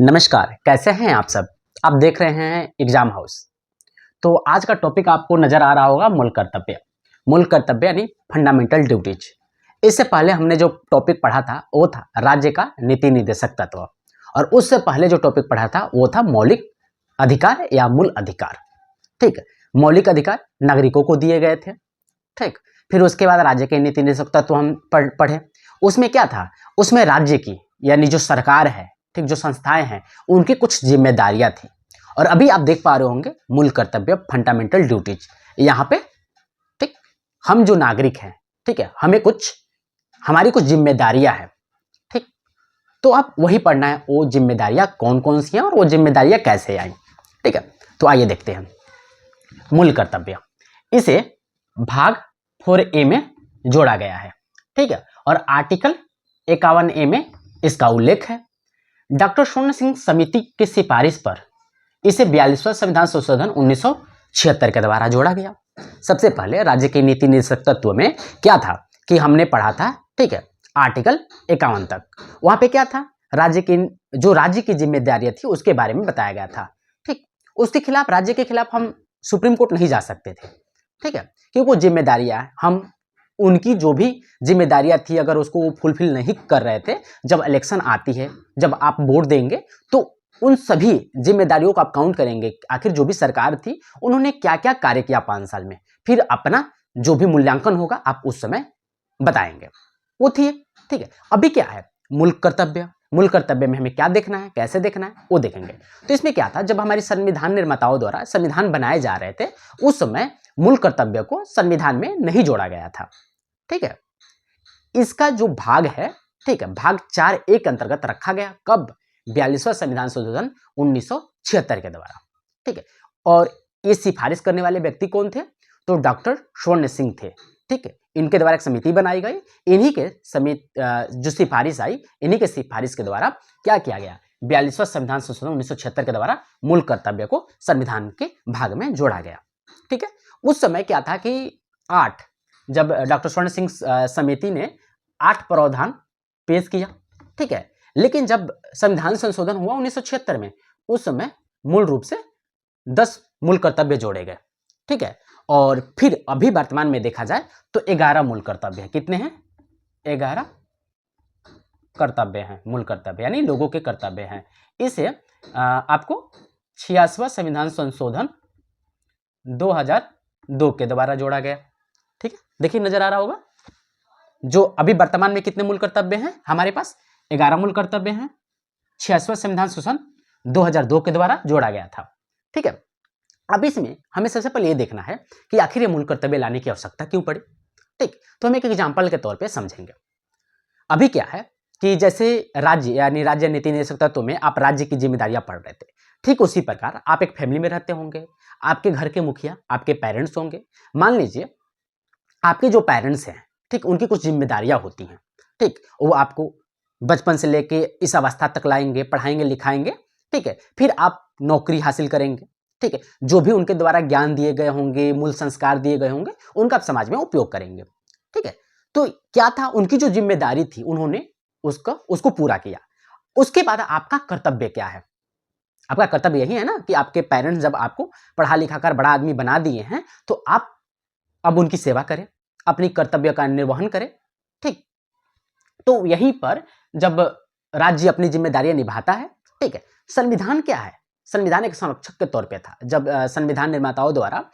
नमस्कार, कैसे हैं आप सब? आप देख रहे हैं एग्जाम हाउस। तो आज का टॉपिक आपको नजर आ रहा होगा मूल कर्तव्य। मूल कर्तव्य यानी फंडामेंटल ड्यूटीज। इससे पहले हमने जो टॉपिक पढ़ा था वो था राज्य का नीति निर्देशक तत्व, और उससे पहले जो टॉपिक पढ़ा था वो था मौलिक अधिकार या मूल अधिकार। ठीक है, मौलिक अधिकार नागरिकों को दिए गए थे। ठीक, फिर उसके बाद राज्य के नीति निर्देशक तत्व हम पढ़े। उसमें क्या था? उसमें राज्य की यानी जो सरकार है, ठीक, जो संस्थाएं हैं, उनकी कुछ जिम्मेदारियां थी। और अभी आप देख पा रहे होंगे मूल कर्तव्य फंडामेंटल ड्यूटीज। यहाँ पे ठीक, हम जो नागरिक हैं, ठीक है, हमारी कुछ जिम्मेदारियां हैं। ठीक, तो आप वही पढ़ना है, वो जिम्मेदारियां कौन कौन सी हैं और वो जिम्मेदारियां कैसे आई। ठीक है, तो आइए देखते हैं मूल कर्तव्य। इसे भाग 4A में जोड़ा गया है। ठीक है, और आर्टिकल 51A में इसका उल्लेख है। डॉक्टर स्वर्ण सिंह समिति की सिफारिश पर इसे 42वां संविधान संशोधन 1976 के द्वारा जोड़ा गया। सबसे पहले राज्य के नीति निर्देशक तत्व में क्या था कि हमने पढ़ा था, ठीक है, आर्टिकल 51 तक। वहां पे क्या था? राज्य की जिम्मेदारियां थी उसके बारे में बताया गया था। ठीक, उसके खिलाफ, राज्य के खिलाफ हम सुप्रीम कोर्ट नहीं जा सकते थे। ठीक है, क्योंकि वो जिम्मेदारियां हम उनकी जो भी जिम्मेदारियां थी, अगर उसको वो फुलफिल नहीं कर रहे थे, जब इलेक्शन आती है, जब आप वोट देंगे तो उन सभी जिम्मेदारियों को आप काउंट करेंगे। आखिर जो भी सरकार थी उन्होंने क्या क्या कार्य किया 5 साल में, फिर अपना जो भी मूल्यांकन होगा आप उस समय बताएंगे। वो थी। ठीक है, अभी क्या है? मूल कर्तव्य। मूल कर्तव्य में हमें क्या देखना है, कैसे देखना है, वो देखेंगे। तो इसमें क्या था, जब हमारी संविधान निर्माताओं द्वारा संविधान बनाए जा रहे थे उस समय मूल कर्तव्य को संविधान में नहीं जोड़ा गया था। ठीक है, इसका जो भाग है, ठीक है, भाग 4A के अंतर्गत रखा गया। कब? 42वां संविधान संशोधन 1976 के द्वारा। ठीक है, और ये सिफारिश करने वाले व्यक्ति कौन थे? तो डॉक्टर स्वर्ण सिंह थे। ठीक है, इनके द्वारा एक समिति बनाई गई। इन्हीं के जो सिफारिश आई, इन्हीं के सिफारिश के द्वारा क्या किया गया? 42वां संविधान संशोधन 1976 के द्वारा मूल कर्तव्य को संविधान के भाग में जोड़ा गया। ठीक है, उस समय क्या था कि जब डॉक्टर स्वर्ण सिंह समिति ने 8 प्रावधान पेश किया। ठीक है, लेकिन जब संविधान संशोधन हुआ 1976 में, उस समय मूल रूप से 10 मूल कर्तव्य जोड़े गए। ठीक है, और फिर अभी वर्तमान में देखा जाए तो 11 मूल कर्तव्य हैं। कितने हैं? 11 कर्तव्य हैं, मूल कर्तव्य यानी लोगों के कर्तव्य हैं। इसे आपको 86वां संविधान संशोधन 2002 के द्वारा जोड़ा गया। ठीक है, देखिए नजर आ रहा होगा। जो अभी वर्तमान में कितने मूल कर्तव्य हैं हमारे पास? 11 मूल कर्तव्य हैं। 86वां संविधान संशोधन 2002 के द्वारा जोड़ा गया था। ठीक है, अब इसमें हमें सबसे पहले ये देखना है कि आखिर ये मूल कर्तव्य लाने की आवश्यकता क्यों पड़ी। ठीक, तो हम एक एग्जाम्पल के तौर पे समझेंगे। अभी क्या है कि जैसे राज्य यानी राज्य नीति निर्देशक तत्व में आप राज्य की जिम्मेदारियां पढ़ रहे थे, ठीक उसी प्रकार आप एक फैमिली में रहते होंगे। आपके घर के मुखिया आपके पेरेंट्स होंगे। मान लीजिए आपके जो पेरेंट्स हैं, ठीक, उनकी कुछ जिम्मेदारियां होती हैं। ठीक, वो आपको बचपन से लेके इस अवस्था तक लाएंगे, पढ़ाएंगे, लिखाएंगे। ठीक है, फिर आप नौकरी हासिल करेंगे। ठीक है, जो भी उनके द्वारा ज्ञान दिए गए होंगे, मूल संस्कार दिए गए होंगे, उनका आप समाज में उपयोग करेंगे। ठीक है, तो क्या था, उनकी जो जिम्मेदारी थी उन्होंने उसको पूरा किया। उसके बाद आपका कर्तव्य क्या है? आपका कर्तव्य यही है ना कि आपके पेरेंट्स जब आपको पढ़ा लिखा कर बड़ा आदमी बना दिए हैं, तो आप अब उनकी सेवा करें, अपनी कर्तव्य का निर्वहन करें। ठीक, तो यहीं पर जब राज्य अपनी जिम्मेदारियां निभाता है, ठीक है, संविधान क्या है? संविधान एक संरक्षक के तौर पे था। जब संविधान निर्माताओं द्वारा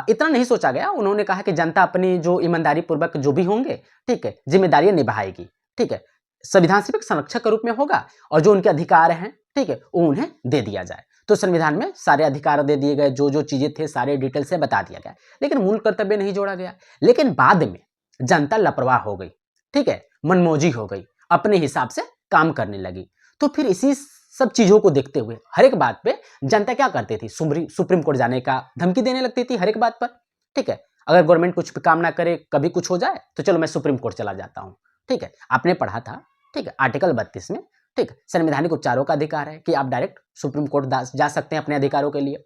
इतना नहीं सोचा गया, उन्होंने कहा कि जनता अपनी जो ईमानदारी पूर्वक जो भी होंगे, ठीक है, जिम्मेदारियां निभाएगी। ठीक है, संविधान सिर्फ एक संरक्षक के रूप में होगा और जो उनके अधिकार हैं, ठीक है, वो उन्हें दे दिया जाए। तो संविधान में सारे अधिकार दे दिए गए, जो जो चीजें थे सारे डिटेल से बता दिया गया, लेकिन मूल कर्तव्य नहीं जोड़ा गया। लेकिन बाद में जनता लापरवाह हो गई, ठीक है, मनमौजी हो गई, अपने हिसाब से काम करने लगी। तो फिर इसी सब चीजों को देखते हुए हर एक बात पे जनता क्या करती थी? सुप्रीम कोर्ट जाने का धमकी देने लगती थी हर एक बात पर। ठीक है, अगर गवर्नमेंट कुछ भी काम ना करे, कभी कुछ हो जाए, तो चलो मैं सुप्रीम कोर्ट चला जाता हूँ। ठीक है, आपने पढ़ा था, ठीक है, आर्टिकल 32 में, ठीक, संवैधानिक उपचारों का अधिकार है कि आप डायरेक्ट सुप्रीम कोर्ट जा सकते हैं अपने अधिकारों के लिए।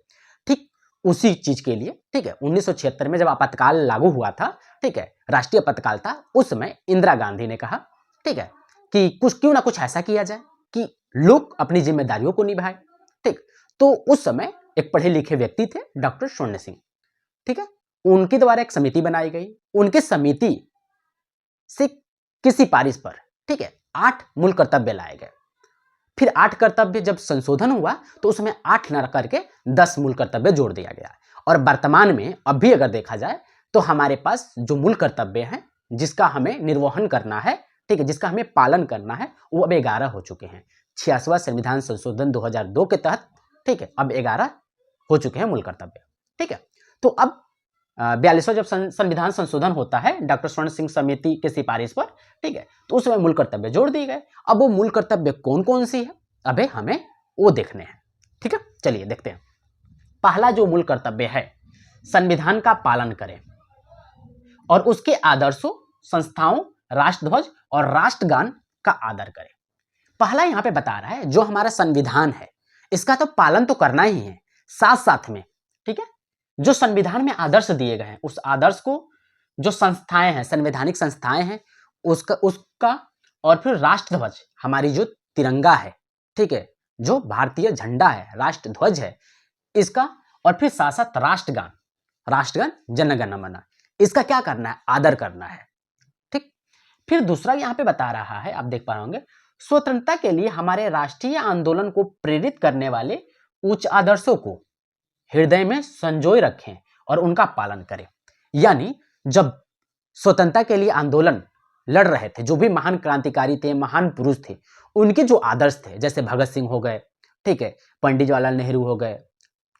ठीक, उसी चीज के लिए, ठीक है, 1976 में जब आपातकाल लागू हुआ था, ठीक है, राष्ट्रीय आपातकाल था, उस समय इंदिरा गांधी ने कहा, ठीक है, कि कुछ क्यों ना कुछ ऐसा किया जाए कि लोग अपनी जिम्मेदारियों को निभाए। ठीक, तो उस समय एक पढ़े लिखे व्यक्ति थे डॉक्टर स्वर्ण सिंह, ठीक है, उनके द्वारा एक समिति बनाई गई। उनके समिति से किसी सिफारिश पर, ठीक है, 8 मूल कर्तव्य लाए गए। फिर 8 कर्तव्य जब संशोधन हुआ तो उसमें 8 न करके 10 मूल कर्तव्य जोड़ दिया गया। और वर्तमान में अब भी अगर देखा जाए तो हमारे पास जो मूल कर्तव्य हैं जिसका हमें निर्वहन करना है, ठीक है, जिसका हमें पालन करना है, वो अब 11 हो चुके हैं। 86वां संविधान संशोधन 2002 के तहत, ठीक है, अब 11 हो चुके हैं मूल कर्तव्य। ठीक है, तो अब 42वां जब संविधान संशोधन होता है डॉक्टर स्वर्ण सिंह समिति के सिफारिश पर, ठीक है, तो उसमें मूल कर्तव्य जोड़ दिए गए। अब वो मूल कर्तव्य कौन कौन सी है अबे हमें वो देखने हैं। ठीक है, चलिए देखते हैं। पहला जो मूल कर्तव्य है, संविधान का पालन करें और उसके आदर्शों, संस्थाओं, राष्ट्रध्वज और राष्ट्रगान का आदर करें। पहला यहां पे बता रहा है जो हमारा संविधान है इसका तो पालन तो करना ही है, साथ साथ में, ठीक है, जो संविधान में आदर्श दिए गए हैं उस आदर्श को, जो संस्थाएं हैं, संवैधानिक संस्थाएं हैं, उसका और फिर राष्ट्रध्वज, हमारी जो तिरंगा है, ठीक है, जो भारतीय झंडा है, राष्ट्रध्वज है, इसका, और फिर साथ साथ राष्ट्रगान जन गण मन, इसका क्या करना है, आदर करना है। ठीक, फिर दूसरा यहां पे बता रहा है, आप देख पा रहे होंगे, स्वतंत्रता के लिए हमारे राष्ट्रीय आंदोलन को प्रेरित करने वाले उच्च आदर्शों को हृदय में संजोए रखें और उनका पालन करें। यानी जब स्वतंत्रता के लिए आंदोलन लड़ रहे थे, जो भी महान क्रांतिकारी थे, महान पुरुष थे, उनके जो आदर्श थे, जैसे भगत सिंह हो गए, ठीक है, पंडित जवाहरलाल नेहरू हो गए,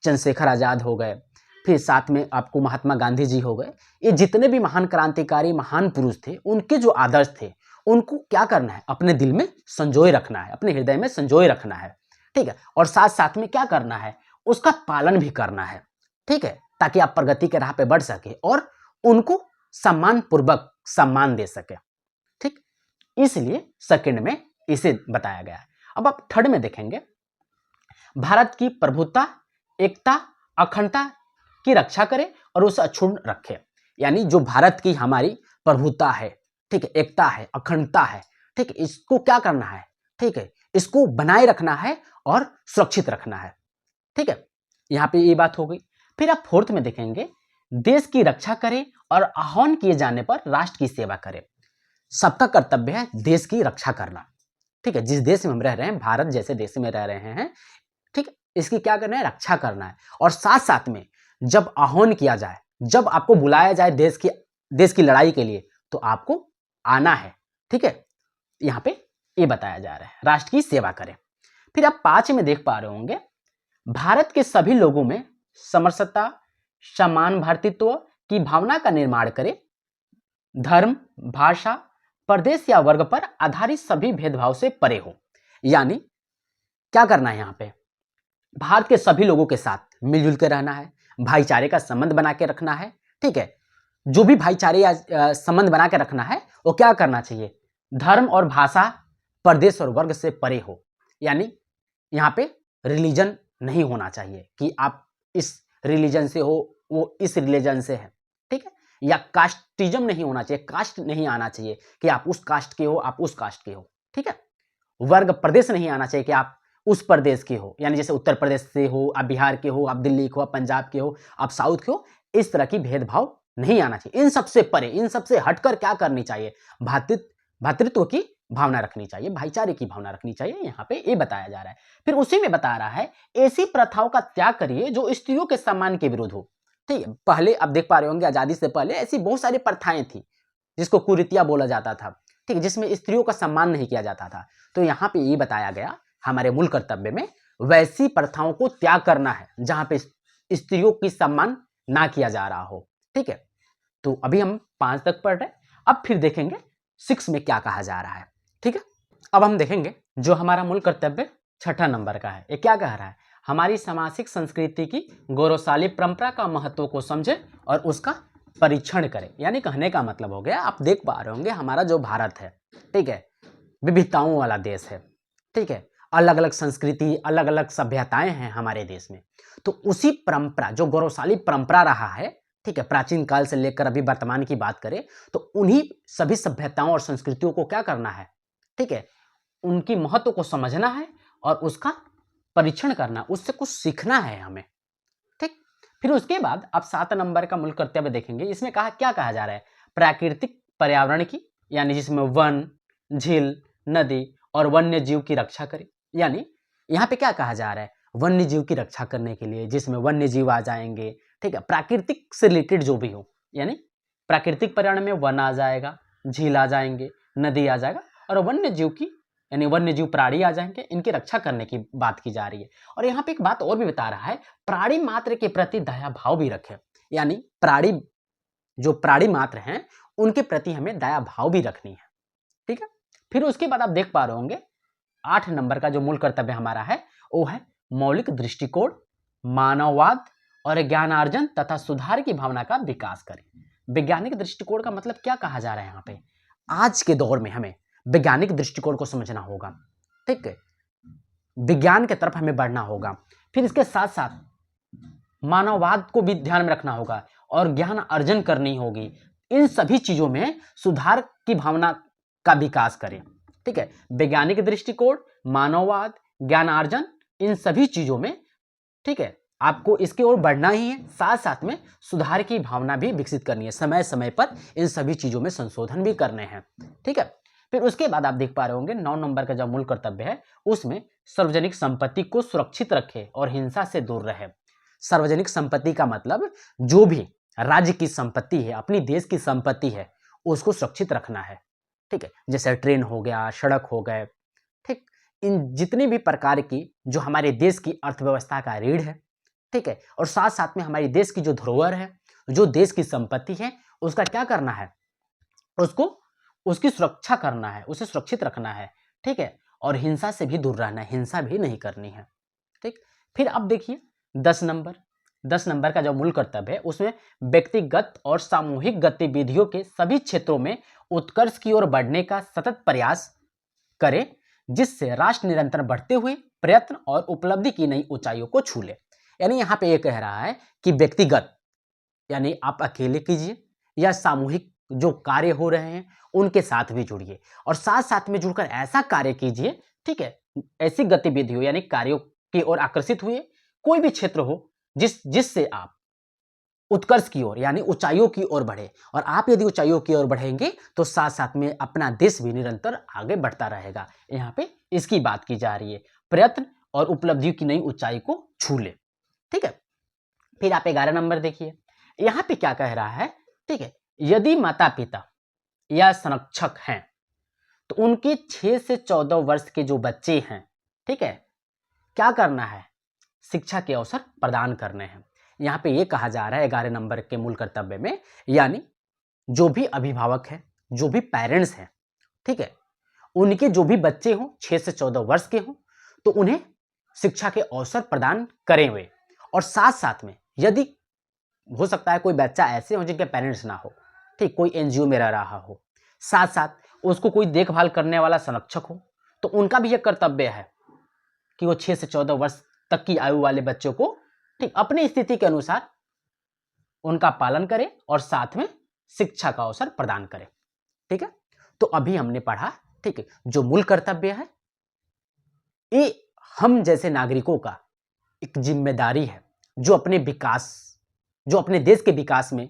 चंद्रशेखर आजाद हो गए, फिर साथ में आपको महात्मा गांधी जी हो गए, ये जितने भी महान क्रांतिकारी, महान पुरुष थे, उनके जो आदर्श थे उनको क्या करना है, अपने दिल में संजोए रखना है, अपने हृदय में संजोए रखना है। ठीक है, और साथ साथ में क्या करना है, उसका पालन भी करना है। ठीक है, ताकि आप प्रगति के राह पे बढ़ सके और उनको सम्मान पूर्वक सम्मान दे सके। ठीक, इसलिए सेकंड में इसे बताया गया है। अब आप थर्ड में देखेंगे, भारत की प्रभुता, एकता, अखंडता की रक्षा करे और उसे अक्षुण्ण रखे। यानी जो भारत की हमारी प्रभुता है, ठीक है, एकता है, अखंडता है, ठीक है, इसको क्या करना है, ठीक है, इसको बनाए रखना है और सुरक्षित रखना है। ठीक है, यहां पे ये बात हो गई। फिर आप फोर्थ में देखेंगे, देश की रक्षा करें और आह्वान किए जाने पर राष्ट्र की सेवा करें। सबका कर्तव्य है देश की रक्षा करना। ठीक है, जिस देश में हम रह रहे हैं, भारत जैसे देश में रह रहे हैं, ठीक है, इसकी क्या करना है, रक्षा करना है। और साथ साथ में जब आह्वान किया जाए, जब आपको बुलाया जाए देश की लड़ाई के लिए, तो आपको आना है। ठीक है, यहां पे ये बताया जा रहा है, राष्ट्र की सेवा करें। फिर आप 5 में देख पा रहे होंगे, भारत के सभी लोगों में समरसता, समान भारतीत्व की भावना का निर्माण करें। धर्म, भाषा, प्रदेश या वर्ग पर आधारित सभी भेदभाव से परे हो। यानी क्या करना है, यहां पे भारत के सभी लोगों के साथ मिलजुल के रहना है, भाईचारे का संबंध बना के रखना है। ठीक है, जो भी भाईचारे या संबंध बना के रखना है वो क्या करना चाहिए, धर्म और भाषा, प्रदेश और वर्ग से परे हो। यानी यहाँ पे रिलीजन नहीं होना चाहिए कि आप इस रिलीजन से हो, वो इस रिलीजन से है। ठीक है, या कास्टिज्म नहीं होना चाहिए, कास्ट नहीं आना चाहिए कि आप उस कास्ट के हो, आप उस कास्ट के हो। ठीक है, वर्ग, प्रदेश नहीं आना चाहिए कि आप उस प्रदेश के हो, यानी जैसे उत्तर प्रदेश से हो, आप बिहार के हो, आप दिल्ली के हो, आप पंजाब के हो, आप साउथ के हो, इस तरह की भेदभाव नहीं आना चाहिए। इन सबसे परे, इन सबसे हटकर क्या करनी चाहिए, भातृत्व की भावना रखनी चाहिए, भाईचारे की भावना रखनी चाहिए। यहाँ पे ये बताया जा रहा है। फिर उसी में बता रहा है, ऐसी प्रथाओं का त्याग करिए जो स्त्रियों के सम्मान के विरुद्ध हो। ठीक है, पहले आप देख पा रहे होंगे, आजादी से पहले ऐसी बहुत सारी प्रथाएं थी जिसको कुरीतियां बोला जाता था, ठीक है, जिसमें स्त्रियों का सम्मान नहीं किया जाता था। तो यहाँ पे ये बताया गया हमारे मूल कर्तव्य में, वैसी प्रथाओं को त्याग करना है जहां पे स्त्रियों की सम्मान ना किया जा रहा हो। ठीक है, तो अभी हम 5 तक पढ़ रहे, अब फिर देखेंगे 6 में क्या कहा जा रहा है। ठीक है, अब हम देखेंगे जो हमारा मूल कर्तव्य 6ठा नंबर का है, ये क्या कह रहा है, हमारी सामाजिक संस्कृति की गौरवशाली परंपरा का महत्व को समझे और उसका परीक्षण करें। यानी कहने का मतलब हो गया, आप देख पा रहे होंगे हमारा जो भारत है, ठीक है, विविधताओं वाला देश है। ठीक है, अलग अलग संस्कृति, अलग अलग सभ्यताएं हैं हमारे देश में। तो उसी परंपरा, जो गौरवशाली परंपरा रहा है, ठीक है, प्राचीन काल से लेकर अभी वर्तमान की बात करें, तो उन्हीं सभी सभ्यताओं और संस्कृतियों को क्या करना है, ठीक है, उनकी महत्व को समझना है और उसका परीक्षण करना, उससे कुछ सीखना है हमें। ठीक, फिर उसके बाद आप 7 नंबर का मूल कर्तव्य देखेंगे। इसमें क्या कहा जा रहा है? प्राकृतिक पर्यावरण की, यानी जिसमें वन, झील, नदी और वन्य जीव की रक्षा करें। यानी यहाँ पे क्या कहा जा रहा है? वन्य जीव की रक्षा करने के लिए जिसमें वन्य जीव आ जाएंगे, ठीक है, प्राकृतिक से रिलेटेड जो भी हो, यानी प्राकृतिक पर्यावरण में वन आ जाएगा, झील आ जाएंगे, नदी आ जाएगा और वन्य जीव की, यानी वन्य जीव प्राणी आ जाएंगे, इनकी रक्षा करने की बात की जा रही है। और यहाँ पे एक बात और भी बता रहा है, प्राणी मात्र के प्रति दया भाव भी रखें। यानी जो प्राणी मात्र हैं उनके प्रति हमें दया भाव भी रखनी है। ठीक है, फिर उसके बाद आप देख पा रहे होंगे 8 नंबर का जो मूल कर्तव्य हमारा है वो है मौलिक दृष्टिकोण, मानववाद और ज्ञानार्जन तथा सुधार की भावना का विकास करें। वैज्ञानिक दृष्टिकोण का मतलब क्या कहा जा रहा है यहाँ पे? आज के दौर में हमें वैज्ञानिक दृष्टिकोण को समझना होगा। ठीक है, विज्ञान की तरफ हमें बढ़ना होगा। फिर इसके साथ साथ मानववाद को भी ध्यान में रखना होगा और ज्ञान अर्जन करनी होगी। इन सभी चीजों में सुधार की भावना का विकास करें। ठीक है, वैज्ञानिक दृष्टिकोण, मानववाद, ज्ञानार्जन, इन सभी चीजों में, ठीक है, आपको इसकी ओर बढ़ना ही है। साथ साथ में सुधार की भावना भी विकसित करनी है, समय समय पर इन सभी चीजों में संशोधन भी करने हैं। ठीक है, फिर उसके बाद आप देख पा रहे होंगे 9 नंबर का जो मूल कर्तव्य है उसमें सार्वजनिक संपत्ति को सुरक्षित रखे और हिंसा से दूर रहे। सार्वजनिक संपत्ति का मतलब जो भी राज्य की संपत्ति है, अपनी देश की संपत्ति है, उसको सुरक्षित रखना है। ठीक है, जैसे ट्रेन हो गया, सड़क हो गए, ठीक, इन जितनी भी प्रकार की जो हमारे देश की अर्थव्यवस्था का रीढ़ है, ठीक है, और साथ साथ में हमारे देश की जो धरोहर है, जो देश की संपत्ति है, उसका क्या करना है? उसकी सुरक्षा करना है, उसे सुरक्षित रखना है। ठीक है, और हिंसा से भी दूर रहना है, हिंसा भी नहीं करनी है। ठीक, फिर अब देखिए 10 नंबर का जो मूल कर्तव्य है उसमें व्यक्तिगत और सामूहिक गतिविधियों के सभी क्षेत्रों में उत्कर्ष की ओर बढ़ने का सतत प्रयास करे, जिससे राष्ट्र निरंतर बढ़ते हुए प्रयत्न और उपलब्धि की नई ऊंचाइयों को छू ले। यानी यहाँ पे ये कह रहा है कि व्यक्तिगत यानी आप अकेले कीजिए या सामूहिक जो कार्य हो रहे हैं उनके साथ भी जुड़िए और साथ साथ में जुड़कर ऐसा कार्य कीजिए, ठीक है, ऐसी गतिविधियों यानी कार्यों की ओर आकर्षित हुए, कोई भी क्षेत्र हो जिससे आप उत्कर्ष की ओर यानी ऊंचाइयों की ओर बढ़े। और आप यदि ऊंचाइयों की ओर बढ़ेंगे तो साथ साथ में अपना देश भी निरंतर आगे बढ़ता रहेगा। यहाँ पे इसकी बात की जा रही है, प्रयत्न और उपलब्धियों की नई ऊंचाई को छू ले। ठीक है, फिर आप 11 नंबर देखिए, यहाँ पे क्या कह रहा है? ठीक है, यदि माता पिता या संरक्षक हैं तो उनके 6 से 14 वर्ष के जो बच्चे हैं, ठीक है, क्या करना है? शिक्षा के अवसर प्रदान करने हैं। यहाँ पे ये कहा जा रहा है 11 नंबर के मूल कर्तव्य में, यानी जो भी अभिभावक हैं, जो भी पेरेंट्स हैं, ठीक है, उनके जो भी बच्चे हों 6 से 14 वर्ष के हों तो उन्हें शिक्षा के अवसर प्रदान करें हुए। और साथ साथ में यदि हो सकता है कोई बच्चा ऐसे हो जिनके पेरेंट्स ना हो, ठीक, कोई एनजीओ में रह रहा हो, साथ साथ उसको कोई देखभाल करने वाला संरक्षक हो, तो उनका भी यह कर्तव्य है कि वो 6 से 14 वर्ष तक की आयु वाले बच्चों को, ठीक, अपनी स्थिति के अनुसार उनका पालन करे और साथ में शिक्षा का अवसर प्रदान करे। ठीक है, तो अभी हमने पढ़ा, ठीक है, जो मूल कर्तव्य है ये हम जैसे नागरिकों का एक जिम्मेदारी है जो अपने देश के विकास में,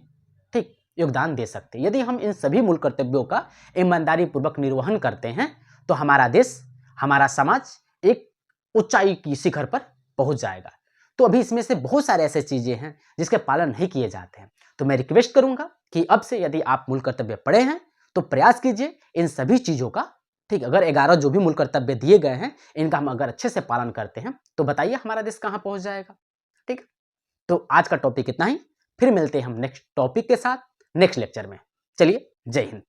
ठीक, योगदान दे सकते हैं। यदि हम इन सभी मूल कर्तव्यों का ईमानदारी पूर्वक निर्वहन करते हैं तो हमारा देश, हमारा समाज एक ऊंचाई की शिखर पर पहुंच जाएगा। तो अभी इसमें से बहुत सारे ऐसे चीजें हैं जिसके पालन नहीं किए जाते हैं। तो मैं रिक्वेस्ट करूंगा कि अब से यदि आप मूल कर्तव्य पढ़े हैं तो प्रयास कीजिए इन सभी चीजों का, ठीक, अगर 11 जो भी मूल कर्तव्य दिए गए हैं इनका हम अगर अच्छे से पालन करते हैं तो बताइए हमारा देश कहां पहुंच जाएगा। ठीक, तो आज का टॉपिक इतना ही, फिर मिलते हैं हम नेक्स्ट टॉपिक के साथ नेक्स्ट लेक्चर में। चलिए, जय हिंद।